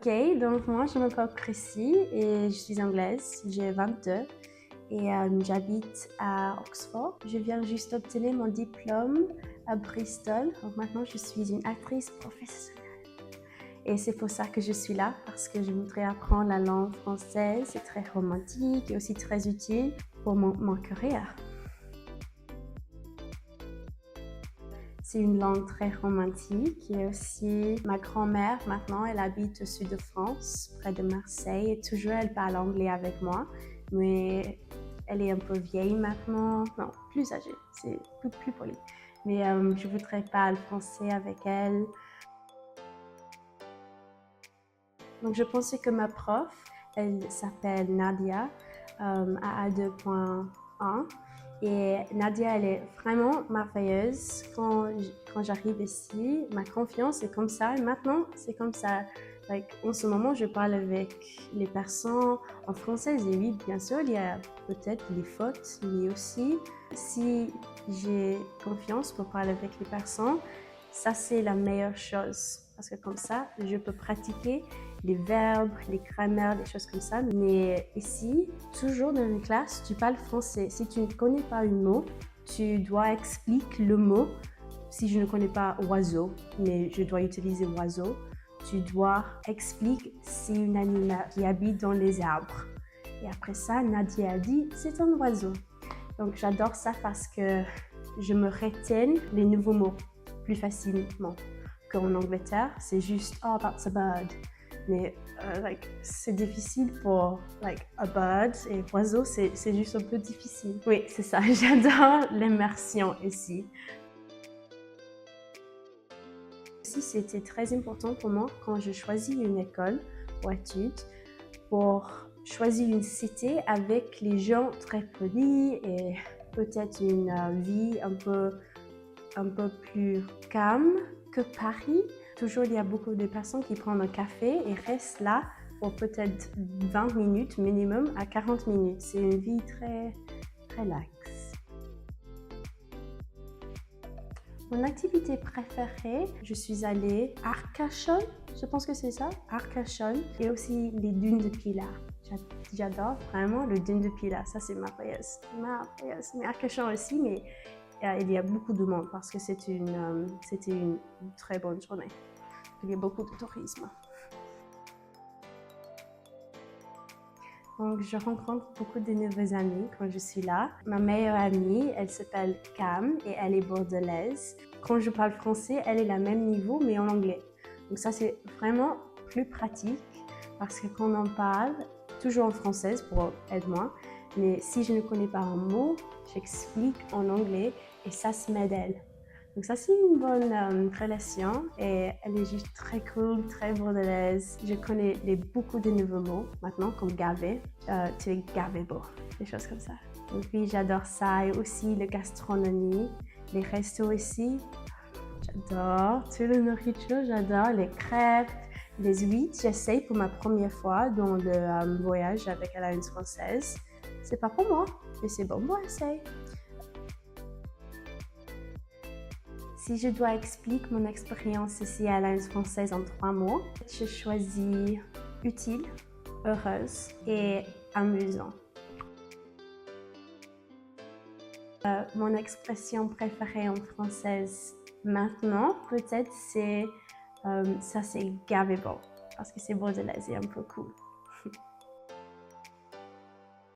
Ok, donc moi je m'appelle Chrissy et je suis anglaise, j'ai 22 et j'habite à Oxford. Je viens juste d'obtenir mon diplôme à Bristol, donc maintenant je suis une actrice professionnelle. Et c'est pour ça que je suis là, parce que je voudrais apprendre la langue française, c'est très romantique et aussi très utile pour mon carrière. C'est une langue très romantique et aussi ma grand-mère maintenant elle habite au sud de France, près de Marseille et toujours elle parle anglais avec moi, mais elle est un peu vieille maintenant, non plus âgée, c'est plus poli. Mais je voudrais parler français avec elle. Donc je pensais que ma prof, elle s'appelle Nadia, à A2.1. Et Nadia, elle est vraiment merveilleuse. Quand j'arrive ici, ma confiance est comme ça. Et maintenant, c'est comme ça. En ce moment, je parle avec les personnes en français. Et oui, bien sûr, il y a peut-être des fautes, mais aussi, si j'ai confiance pour parler avec les personnes, ça, c'est la meilleure chose. Parce que comme ça, je peux pratiquer les verbes, les grammaires, des choses comme ça. Mais ici, toujours dans une classe, tu parles français. Si tu ne connais pas un mot, tu dois expliquer le mot. Si je ne connais pas oiseau, mais je dois utiliser oiseau, tu dois expliquer c'est un animal qui habite dans les arbres. Et après ça, Nadia a dit c'est un oiseau. Donc j'adore ça parce que je me retiens les nouveaux mots plus facilement qu'en Angleterre. C'est juste oh that's a bird. Mais c'est difficile pour a bird et oiseau, c'est juste un peu difficile. Oui, c'est ça. J'adore l'immersion ici. Aussi, c'était très important pour moi quand je choisis une école pour études, pour choisir une cité avec les gens très polis et peut-être une vie un peu plus calme que Paris. Toujours, il y a beaucoup de personnes qui prennent un café et restent là pour peut-être 20 minutes minimum à 40 minutes. C'est une vie très relaxe. Mon activité préférée, je suis allée à Arcachon, je pense que c'est ça, Arcachon, et aussi les dunes de Pilat. J'adore vraiment les dunes de Pilat, ça c'est merveilleuse. Mais Arcachon aussi, mais il y a beaucoup de monde parce que c'était une très bonne journée. Il y a beaucoup de tourisme. Donc, je rencontre beaucoup de nouveaux amis quand je suis là. Ma meilleure amie, elle s'appelle Cam et elle est bordelaise. Quand je parle français, elle est la même niveau mais en anglais. Donc ça, c'est vraiment plus pratique parce que quand on parle, toujours en française pour aider-moi, mais si je ne connais pas un mot, j'explique en anglais et ça se m'aide elle. Donc ça, c'est une bonne relation et elle est juste très cool, très bordelaise. Je connais beaucoup de nouveaux mots maintenant, comme gavé. Tu es gavé beau, des choses comme ça. Donc oui, j'adore ça et aussi la gastronomie, les restos ici. J'adore toute la nourriture, j'adore les crêpes, les huîtres. J'essaye pour ma première fois dans le voyage avec Alliance française. C'est pas pour moi, mais c'est bon, moi j'essaye. Si je dois expliquer mon expérience ici à l'Alliance française en 3 mots, je choisis utile, heureuse et amusant. Mon expression préférée en française maintenant, peut-être c'est ça c'est gavé bon, parce que c'est bordelais et un peu cool.